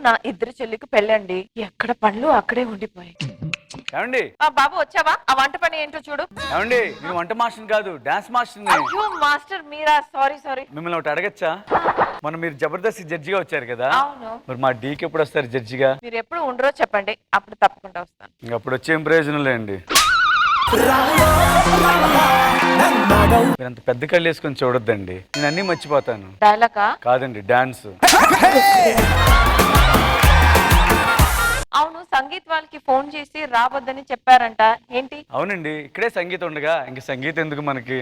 నా ఇద్దరు చెల్లికి పెళ్ళండి. ఎక్కడ పనులు అక్కడే ఉండిపోయాయి. ఏమండి బాబు వచ్చావా? ఆ వంట పని ఏంటో చూడు. ఏమండి నేను వంట మాస్టర్ కాదు, డాన్స్ మాస్టర్. అయ్యో మాస్టర్ మీరా? సారీ. మిమ్మల్ని ఒకటి అడగచ్చా? మనం మీరు జబర్దస్త్ జడ్జిగా వచ్చారు కదా, అవును. మరి మా డీకి ఎప్పుడు వస్తారు జడ్జిగా? మీరు ఎప్పుడు ఉండరో చెప్పండి, అప్పుడు తప్పకుండా వస్తాను. అప్పుడు వచ్చేం ప్రయోజనం లేండి. మీరు అంత పెద్ద కళ్ళు వేసుకొని చూడొద్దండి, నేను అన్ని మర్చిపోతాను. డైలాగా? కాదండి, డాన్స్. అవును, సంగీత్ వాళ్ళకి ఫోన్ చేసి రావద్దని చెప్పారంట, ఏంటి? అవునండి, ఇక్కడే సంగీతం ఉండగా ఇంక సంగీతం ఎందుకు మనకి?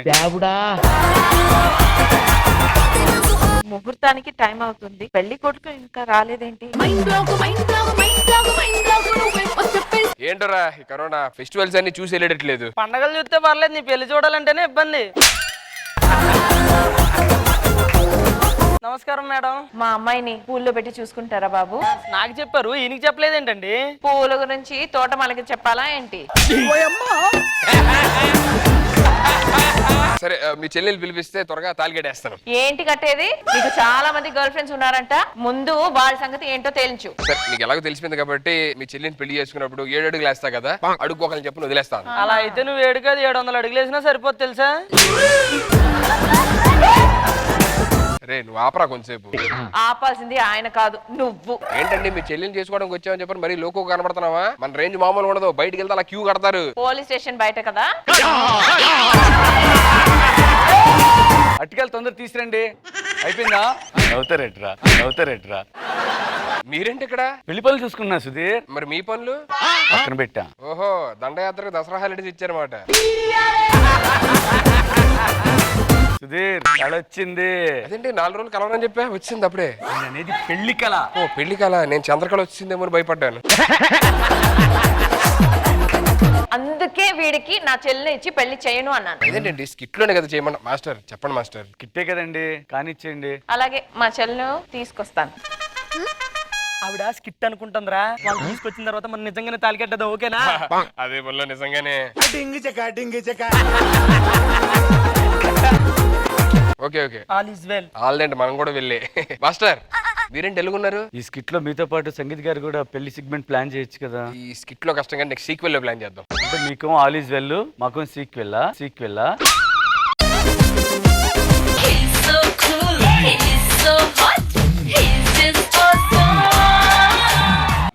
ముహూర్తానికి టైం అవుతుంది, పెళ్లి కొడుకు ఇంకా రాలేదేంటి? ఏంటోరా ఈ కరోనా ఫెస్టివల్స్ అన్ని చూసి వెళ్ళట్లేదు. పండగలు చూస్తే పర్లేదు, నీ పెళ్లి చూడాలంటేనే ఇబ్బంది. నమస్కారం మేడం. మా అమ్మాయిని పూల్లో పెట్టి చూసుకుంటారా బాబు? నాకు చెప్పారు, ఈయనకి చెప్పలేదేంటండి? పూల గురించి తోటమాలకి చెప్పాలా ఏంటి? సరే మీ చెల్లెలు పిలిపిస్తే త్వరగా తాళి కట్టేస్తాను. ఏంటి కట్టేది? నీకు చాలా మంది గర్ల్ ఫ్రెండ్స్ ఉన్నారంట, ముందు వాళ్ళ సంగతి ఏంటో తేల్చు. సరే నీకు ఎలాగో తెలిసిపోయింది కాబట్టి మీ చెల్లిని పెళ్లి చేసుకున్నప్పుడు 7 అడుగులు వేస్తా కదా, అడుక్కోకని చెప్పి వదిలేస్తాను. అలా అయితే నువ్వు 7 కాదు 700 అడుగులు వేసినా సరిపోదు తెలుసా? రే నువ్వు ఆపరా కొంచెంసేపు. ఆపాల్సింది ఆయన కాదు, నువ్వు. ఏంటండి మీ చెల్లిని చేసుకోవడానికి వచ్చామని చెప్పి మరీ లోకో కనబడుతున్నావా? మన రేంజ్ మామూలు ఉండదు, బయటికి వెళ్తే అలా క్యూ కడతారు. పోలీస్ స్టేషన్ బయట కదా. అటుకెళ్ళి తొందర తీసురండి. అయిపోయిందా? అవుతారేట్రా. మీరేంటి ఇక్కడ? పెళ్లి పనులు చూసుకున్నా సుధీర్. మరి మీ పనులు పక్కన పెట్టా. ఓహో, దండయాత్రకు దసరా హాలిడేస్ ఇచ్చారన్నమాట. సుధీర్ కళ వచ్చింది. అదేంటి 4 రోజులు కలవరని చెప్పా, వచ్చింది అప్పుడే. అనేది పెళ్లి కళ. ఓ పెళ్లి కళ, నేను చంద్రకళ వచ్చిందేమో అని భయపడ్డాను. అందుకే వీడికి నా చెల్లిని ఇచ్చి పెళ్లి చేయను అన్నాను. ఇదేంటండి స్కిట్ లోనే కదా చేయమన్నా? మాస్టర్ చెప్పండి మాస్టర్. కిట్టే కదండి, కానిచ్చేయండి. అలాగే మా చెల్లిని తీసుకొస్తాను. ఆవిడ స్కిట్ అనుకుంటుందిరా, వాళ్ళు తీసుకొచ్చిన తర్వాత మనం నిజంగానే తాళి కట్టదు. ఓకేనా? అదే పనిలో నిజంగానే. Okay all is well. Already మనం కూడా వెళ్ళే. మాస్టర్ మీరేంటి ఎలుగున్నారు? ఈ స్కిట్ లో మీతో పాటు సంగీత్ గారు కూడా పెళ్లి సెగ్మెంట్ ప్లాన్ చేయొచ్చు కదా. ఈ స్కిట్ లో కష్టంగా నెక్స్ట్ సీక్వెల్ లో ప్లాన్ చేద్దాం. అంటే మీకు ఆల్ ఈజ్ వెల్, మాకు సీక్వెల్లా. He's so cool, he's so hot, he's just awesome.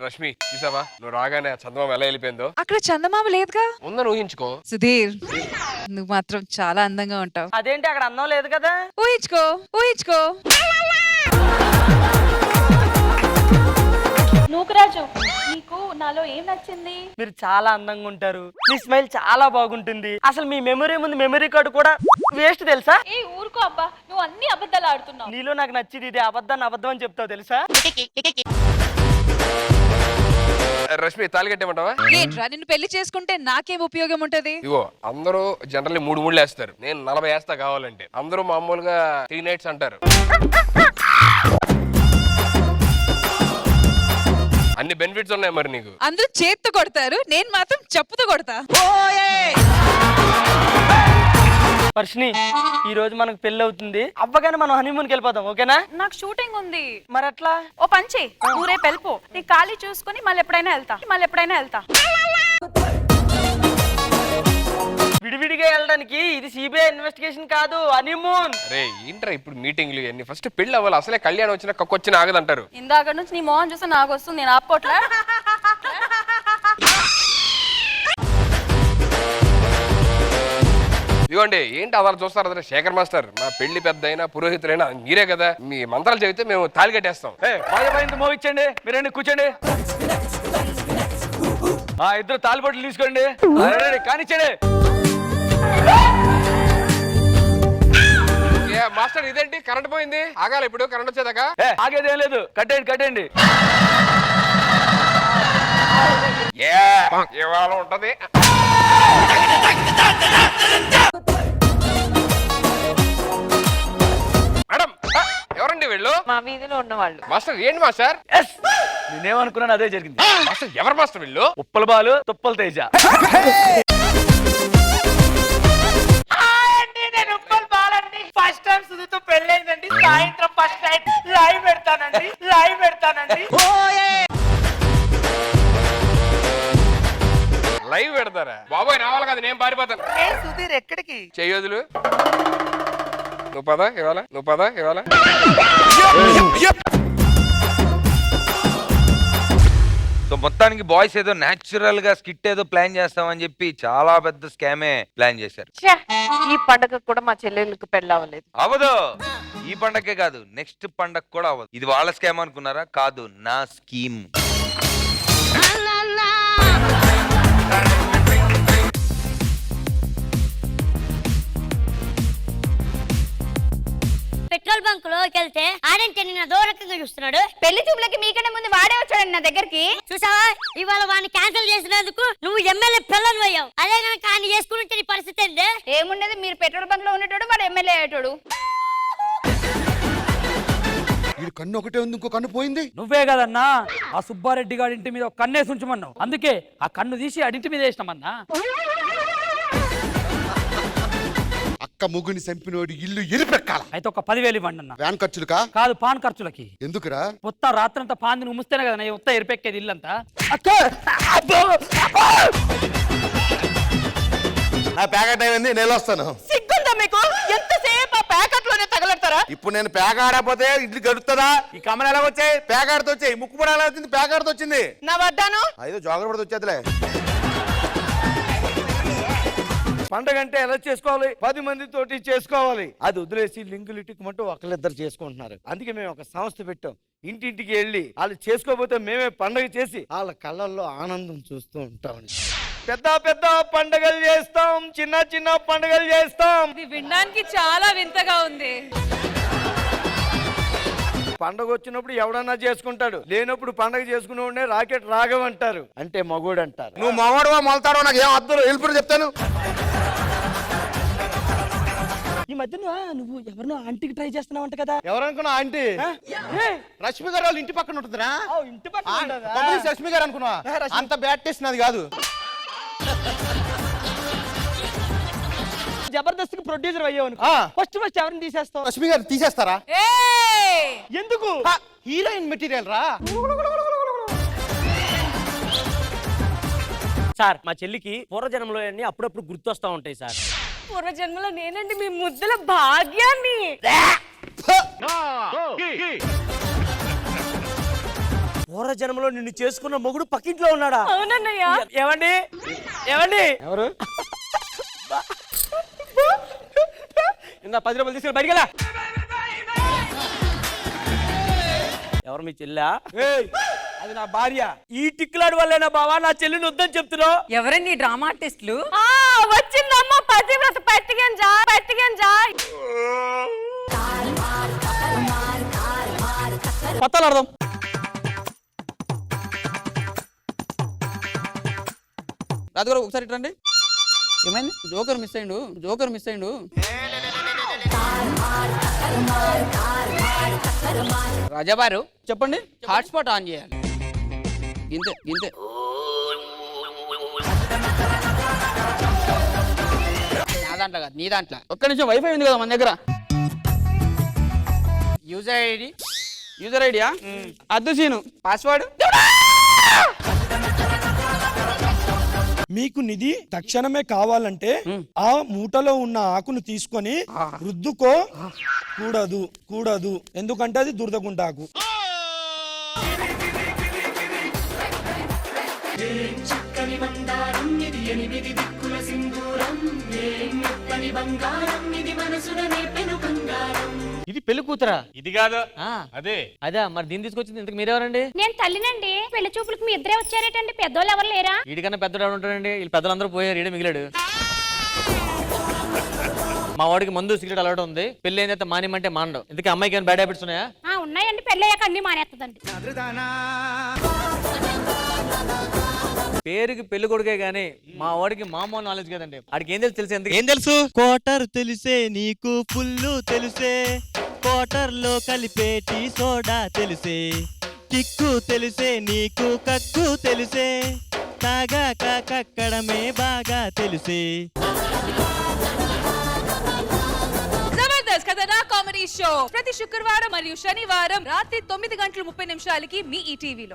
Rashmi చూసావా, నువ్వు రాగానే చందమామ ఎలా వెళ్ళిపోయిందో. అక్కడ చందమామ లేదుగా. ఉందని ఊహించుకో. సుధీర్, నువ్వు మాత్రం చాలా అందంగా ఉంటావు. అదేంటి అక్కడ అందం లేదు కదా? ఊహించుకో. నూకరాజు, నీకు నాలో ఏం నచ్చింది? మీరు చాలా అందంగా ఉంటారు, మీ స్మైల్ చాలా బాగుంటుంది. అసలు మీ మెమరీ ముందు మెమరీ కార్డు కూడా వేస్ట్ తెలుసా? ఏ ఊరుకో అబ్బా, నువ్వు అన్ని అబద్ధాలు ఆడుతున్నావు. నీలో నాకు నచ్చింది ఇది, అబద్ధాన్ని అబద్ధం అని చెప్తావు తెలుసా? రష్మి తాళి కట్టేమంటావా? ఏంట్రా, నిన్ను పెళ్లి చేసుకుంటే నాకేం ఉపయోగం ఉంటది? ఇగో అందరూ జనరల్లీ 3 ముళ్ళు వేస్తారు, నేను 40 వేస్తా కావాలంటే. అందరూ మామూలుగా 3 నైట్స్ అంటారు. అన్ని బెనిఫిట్స్ ఉన్నాయి మరి నీకు. అందరూ చేత్తో కొడతారు, నేను మాత్రం చెప్పుతో కొడతా. వర్షిని, ఈ రోజు మనకు పెళ్లి అవుతుంది, అవ్వగానే మనం హనీమూన్కి వెళ్ళిపోదాం. ఓకేనా? నాకు షూటింగ్ ఉంది. మరి ఎట్లా? ఓ పంచి, నువ్వు రేపు వెళ్ళిపో, నీ ఖాళీ చూసుకుని మళ్ళీ ఎప్పుడైనా వెళ్తా. విడివిడిగా వెళ్ళడానికి ఇది సిబిఐ ఇన్వెస్టిగేషన్ కాదు, హనీమూన్. రే ఏంట్రా ఇప్పుడు మీటింగ్లు అన్ని? ఫస్ట్ పెళ్లి అవ్వాలి, అసలే కళ్యాణం వచ్చిన కక్కొచ్చిన ఆగదంటారు. ఇందాక నుంచి నీ మోహన్ చూస్తే నాకు వస్తుంది, నేను ఆపుకోవట్లే. ఇదిగోండి ఏంటి అలా చూస్తారు? అదే శేఖర్ మాస్టర్, మా పెళ్లి పెద్ద అయినా పురోహితులైనా మీరే కదా, మీ మంత్రాలు చెబితే మేము తాళి కట్టేస్తాం. మోగించండి, మీరండి కూర్చోండి. ఇద్దరు తాలిబొట్లు తీసుకోండి, కానిచ్చండి. మాస్టర్ ఇదేంటి కరెంట్ పోయింది? ఆగాలి ఇప్పుడు కరెంట్ వచ్చేదాకా? ఆగేదేం లేదు, కట్టండి. ఇవాళ ఉంటది. మేడం ఎవరండి వీళ్ళు? మా వీధిలో ఉన్న వాళ్ళు. మాస్టర్ ఏంటి మాస్టర్? నేనేమనుకున్నాను అదే జరిగింది. మాస్టర్ ఎవరు మాస్టర్ వీళ్ళు? ఉప్పల బాలు, తుప్పల తేజ. ఫస్ట్ టైం సుధీతో పెళ్ళైందండి. సాయంత్రం ఫస్ట్ నైట్ లైవ్ పెడతానండి లైవ్ పెడతారా బాబోయ్? రావాలి కదా, నేను పారిపోతాను. సుధీర్ ఎక్కడికి? చెయ్యొదులు. నువ్వు పదా ఇవాళ సో మొత్తానికి బాయ్స్ ఏదో నేచురల్ గా స్కిట్ ఏదో ప్లాన్ చేస్తామని చెప్పి చాలా పెద్ద స్కామే ప్లాన్ చేశారు. ఛే, ఈ పండగ కూడా మా చెల్లెళ్ళకి పెళ్ళవలేదు. అవదు. ఈ పండగకే కాదు, నెక్స్ట్ పండగ కూడా అవ్వదు. ఇది వాళ్ళ స్కామ్ అనుకున్నారా? కాదు, నా స్కీమ్. పెట్రోల్ బంక్ లోకి వెళ్తే ఆడంటే నిన్న దూరంగా చూస్తున్నాడు. పెళ్లి చూపులకి మీకన్నా ముందు వాడే వచ్చాడండి నా దగ్గరికి. చూసావా, ఇవాళ వాడిని క్యాన్సిల్ చేసినందుకు నువ్వు ఎమ్మెల్యే పిల్లలు అయ్యావు. అదే కనుక ఆయన చేసుకుంటే నీ పరిస్థితి ఏంటి? ఏముండదు, మీరు పెట్రోల్ బంక్ లో ఉండేటోడు, వాడు ఎమ్మెల్యే అయ్యేటోడు. వీడు కన్ను ఒకటే ఉంది, ఇంకో కన్ను పోయింది. నువ్వే కదన్నా ఆ సుబ్బారెడ్డి గారి ఇంటి మీద ఒక కన్నేసి ఉంచమన్నావు. అందుకే ఆ కన్ను తీసి అడింటి మీద వేసినామన్నా. అక్క ముగ్గుని చంపినోడి ఇల్లు ఎలిపెక్కాల. అయితే ఒక 10,000 ఇవ్వండి అన్న. వ్యాన్ ఖర్చులుకా? కాదు, పాన్ ఖర్చులకి. ఎందుకురా? మొత్తం రాత్రంతా పాందిని ఉమ్మిస్తేనే కదా నేను మొత్తం ఎరిపెక్కేది ఇల్లంతా. నా ప్యాకెట్ అయింది, నేను వస్తాను. సిగ్గుందా మీకు? ఎంతసేపు ఆ ప్యాకెట్ లోనే తగలడతారా? ఇప్పుడు నేను ప్యాక్ ఆడపోతే ఇడ్లీ గడుతుందా? ఈ కమ్మలు ఎలా వచ్చాయి? ప్యాక్ ఆడితో వచ్చాయి. ముక్కు కూడా ఎలా వచ్చింది? ప్యాక్ ఆడితో వచ్చింది. నా వడ్డాను ఐదో జాగ్రత్త పడితే వచ్చేదిలే. పండగ అంటే ఎలా చేసుకోవాలి? 10 మందితోటి చేసుకోవాలి. అది వదిలేసి లింకులు ఇటుకమంటూ ఒకళ్ళిద్దరు చేసుకుంటున్నారు. అందుకే మేము ఒక సంస్థ పెట్టాం. ఇంటింటికి వెళ్ళి వాళ్ళు చేసుకోకపోతే మేమే పండగ చేసి వాళ్ళ కళ్ళల్లో ఆనందం చూస్తూ ఉంటాం. పెద్ద పెద్ద పండగలు చేస్తాం, చిన్న చిన్న పండగలు చేస్తాం. ఇది వినడానికి చాలా వింతగా ఉంది. పండగ వచ్చినప్పుడు ఎవడన్నా చేసుకుంటాడు, లేనప్పుడు పండగ చేసుకునే రాకెట్ రాఘవ్ అంటారు. అంటే మగోడు అంటారు. నువ్వు మగవాడువా మొలతాడో నాకు ఏం అర్థం వెళ్ళిపోయి చెప్తాను. ఈ మధ్యన నువ్వు ఎవరినో ఆంటీకి ట్రై చేస్తున్నావంట కదా? ఎవరనుకున్నా ఆంటీ? రష్మి గారు వాళ్ళ ఇంటి పక్కన ఉంటుందిరా. ఇంటి పక్కన రష్మి గారు అనుకున్నా. అంత బ్యాడ్ టేస్ట్ నాది కాదు. జబర్దస్త్ ప్రొడ్యూసర్ అయ్యావు. ఫస్ట్ ఎవరిని తీసేస్తావు? రష్మి గారు తీసేస్తారా? ఎందుకు? హీరోయిన్ మెటీరియల్ రా. సార్, మా చెల్లికి పూర్వజన్మలో అన్ని అప్పుడప్పుడు గుర్తొస్తా ఉంటాయి సార్. పూర్వజన్మలో నేనండి మీ ముద్దుల భాగ్యాన్ని. పూర్వజన్మలో నిన్ను చేసుకున్న మొగుడు పక్కింట్లో ఉన్నాడా? అవునన్నయ్య. ఏమండి ఎవరు? ఇందా 10 రూపాయలు తీసుకెళ్ళి బయటికి వెళ్ళా. ఎవరు మీ చెల్లా? అది నా భార్య. ఈ టిక్లాడు వల్లేనా బావా నా చెల్లిని వద్దని చెప్తున్నావు? ఎవరండి డ్రామా ఆర్టిస్టులు? వచ్చిందమ్మా పతివ్రత పట్టిగంజా. పత్తాలు అర్థం. రాజుగారు ఒకసారి రండి. ఏమైంది? జోకర్ మిస్ అయ్యిండు. రాజాబారు చెప్పండి. హాట్స్పాట్ ఆన్ చేయాలి. గింతే నా దాంట్లో కాదు, నీ దాంట్లో. ఒక్క నిమిషం, వైఫై ఉంది కదా మన దగ్గర. యూజర్ ఐడియా అద్దు సీను. పాస్వర్డ్ మీకు నిధి తక్షణమే కావాలంటే ఆ మూటలో ఉన్న ఆకును తీసుకొని రుద్దుకో. కూడదు ఎందుకంటే అది దురదగుంటాకు. ఇది పెళ్లి కూతురా? ఇది కాదు, అదే అదే. మరి దీన్ని తీసుకొచ్చింది ఇంతకు మీరెవరండి? నేను తల్లినండి. పెళ్లి చూపులకు మీ ఇద్దరే వచ్చారేటండి, పెద్దోళ్ళు ఎవరు లేరా? వీడికన్నా పెద్దవాడు ఉంటాడండి. వీళ్ళు పెద్దలందరూ పోయారు, ఈడే మిగిలాడు. మా వాడికి మందు సిగరెట్ అలవాటు ఉంది. పెళ్లి ఏంటంటే మానేమంటే మానడు. ఎందుకు అమ్మాయికి ఏమైనా బ్యాడ్ హ్యాబిట్స్ ఉన్నాయా? ఉన్నాయండి, పెళ్ళి అయ్యాక అన్ని మానేస్తుందండి. పేరుకి పెళ్లి కొడుకే గానీ మా వాడికి మామూలు నాలెడ్జ్ కదండి. వాడికి ఏం తెలుసు? ఏం తెలుసు? క్వార్టర్ తెలిసే నీకు, ఫుల్లు తెలిసే, క్వార్టర్ లో కలిపేటి సోడా తెలిసే, కిక్కు తెలిసే నీకు, కక్కు తెలిసే, తాగాక కక్కడమే బాగా తెలిసే. జబర్దస్త్ ఖతర్నాక్ కామెడీ షో ప్రతి శుక్రవారం మరియు శనివారం రాత్రి 9:30 మీ ఈ టీవీలో.